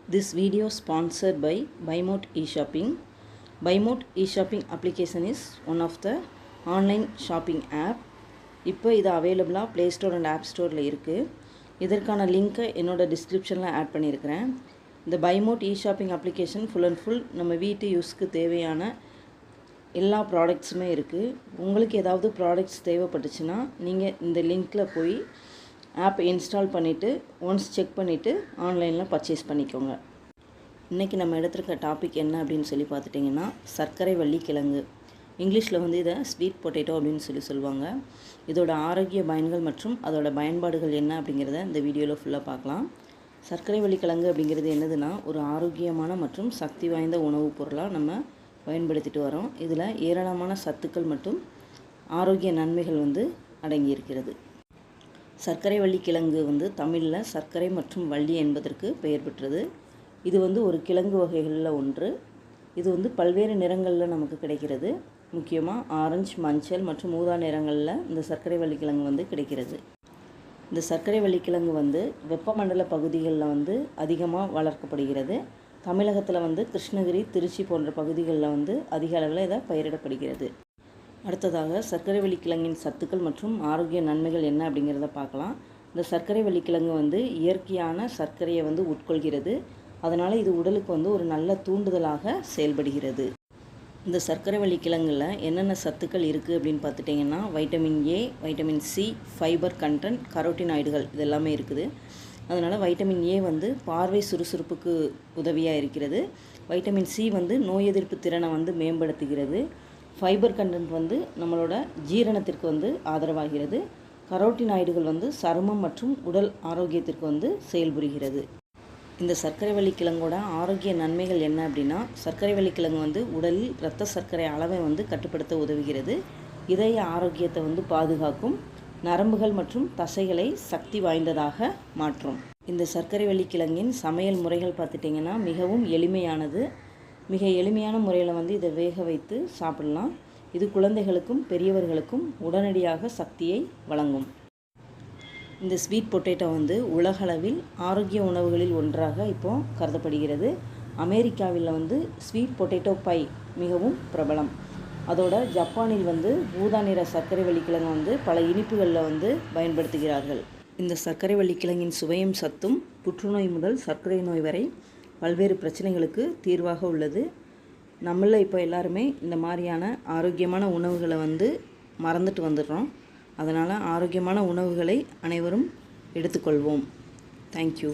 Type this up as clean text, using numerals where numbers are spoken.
This video sponsored by Buymote eShopping. Buymote eShopping application is one of the online shopping app. இப்போ இது அவைலபிளாக play store and half ஸ்டோரில் இருக்குது. இதற்கான லிங்க்கை என்னோடய டிஸ்கிரிப்ஷனில் ஆட் பண்ணியிருக்கிறேன். இந்த Buymote eShopping application full and full நம்ம வீட்டு யூஸ்க்கு தேவையான எல்லா ப்ராடக்ட்ஸுமே இருக்குது. உங்களுக்கு ஏதாவது ப்ராடக்ட்ஸ் தேவைப்பட்டுச்சுன்னா நீங்கள் இந்த லிங்க்கில் போய் ஆப் இன்ஸ்டால் பண்ணிவிட்டு ஒன்ஸ் செக் பண்ணிவிட்டு ஆன்லைனில் பர்ச்சேஸ் பண்ணிக்கோங்க. இன்றைக்கி நம்ம எடுத்துருக்க டாபிக் என்ன அப்படின்னு சொல்லி பார்த்துட்டிங்கன்னா, சர்க்கரை வள்ளி கிழங்கு. இங்கிலீஷில் வந்து இதை ஸ்வீட் பொட்டேட்டோ அப்படின்னு சொல்லுவாங்க. இதோட ஆரோக்கிய பயன்கள் மற்றும் அதோட பயன்பாடுகள் என்ன அப்படிங்கிறத இந்த வீடியோவில் ஃபுல்லாக பார்க்கலாம். சர்க்கரை வள்ளி கிழங்கு அப்படிங்கிறது என்னதுன்னா, ஒரு ஆரோக்கியமான மற்றும் சக்தி வாய்ந்த உணவுப் பொருளாக நம்ம பயன்படுத்திட்டு வரோம். இதில் ஏராளமான சத்துக்கள் மற்றும் ஆரோக்கிய நன்மைகள் வந்து அடங்கியிருக்கிறது. சர்க்கரை வள்ளி கிழங்கு வந்து தமிழில் சர்க்கரை மற்றும் வள்ளி என்பதற்கு பெயர் பெற்றது. இது வந்து ஒரு கிழங்கு வகைகளில் ஒன்று. இது வந்து பல்வேறு நிறங்களில் நமக்கு கிடைக்கிறது. முக்கியமாக ஆரஞ்சு, மஞ்சள் மற்றும் ஊதா நிறங்களில் இந்த சர்க்கரை வள்ளி கிழங்கு வந்து கிடைக்கிறது. இந்த சர்க்கரை வள்ளி கிழங்கு வந்து வெப்பமண்டல பகுதிகளில் வந்து அதிகமாக வளர்க்கப்படுகிறது. தமிழகத்தில் வந்து கிருஷ்ணகிரி, திருச்சி போன்ற பகுதிகளில் வந்து அதிக அளவில் இதை பயிரிடப்படுகிறது. அடுத்ததாக சர்க்கரை வள்ளி கிழங்கின் சத்துக்கள் மற்றும் ஆரோக்கிய நன்மைகள் என்ன அப்படிங்கிறத பார்க்கலாம். இந்த சர்க்கரை வள்ளி கிழங்கு வந்து இயற்கையான சர்க்கரையை வந்து உட்கொள்கிறது. அதனால் இது உடலுக்கு வந்து ஒரு நல்ல தூண்டுதலாக செயல்படுகிறது. இந்த சர்க்கரை வள்ளி கிழங்குல என்னென்ன சத்துக்கள் இருக்குது அப்படின்னு பார்த்துட்டிங்கன்னா, vitamin A, vitamin C, fibre content, கரோட்டினாய்டுகள் இதெல்லாமே இருக்குது. அதனால் வைட்டமின் ஏ வந்து பார்வை சுறுசுறுப்புக்கு உதவியாக இருக்கிறது. வைட்டமின் சி வந்து நோய் எதிர்ப்பு திறனை வந்து மேம்படுத்துகிறது. ஃபைபர் கண்டென்ட் வந்து நம்மளோட ஜீரணத்திற்கு வந்து ஆதரவாகிறது. கரோட்டினாய்டுகள் வந்து சருமம் மற்றும் உடல் ஆரோக்கியத்திற்கு வந்து செயல்புரிகிறது. இந்த சர்க்கரை வள்ளி கிழங்கோட ஆரோக்கிய நன்மைகள் என்ன அப்படின்னா, சர்க்கரை வள்ளி கிழங்கு வந்து உடலில் இரத்த சர்க்கரை அளவை வந்து கட்டுப்படுத்த உதவுகிறது. இதய ஆரோக்கியத்தை வந்து பாதுகாக்கும். நரம்புகள் மற்றும் தசைகளை சக்தி வாய்ந்ததாக மாற்றும். இந்த சர்க்கரை வள்ளி கிழங்கின் சமையல் முறைகள் பார்த்துட்டிங்கன்னா மிகவும் எளிமையானது. மிக எளிமையான முறையில் வந்து இதை வேக வைத்து சாப்பிடலாம். இது குழந்தைகளுக்கும் பெரியவர்களுக்கும் உடனடியாக சக்தியை வழங்கும். இந்த ஸ்வீட் பொட்டேட்டோ வந்து உலகளவில் ஆரோக்கிய உணவுகளில் ஒன்றாக இப்போது கருதப்படுகிறது. அமெரிக்காவில் வந்து ஸ்வீட் பொட்டேட்டோ பை மிகவும் பிரபலம். அதோட ஜப்பானில் வந்து ஊதா நிற சர்க்கரை வள்ளி கிழங்கு வந்து பல இனிப்புகளில் வந்து பயன்படுத்துகிறார்கள். இந்த சர்க்கரை வள்ளி கிழங்கின் சுவையும் சத்தும் புற்றுநோய் முதல் சர்க்கரை நோய் வரை பல்வேறு பிரச்சனைகளுக்கு தீர்வாக உள்ளது. நம்மள இப்போ எல்லாருமே இந்த மாதிரியான ஆரோக்கியமான உணவுகளை வந்து மறந்துட்டு வந்துடுறோம். அதனால் ஆரோக்கியமான உணவுகளை அனைவரும் எடுத்துக்கொள்வோம். தேங்க்யூ.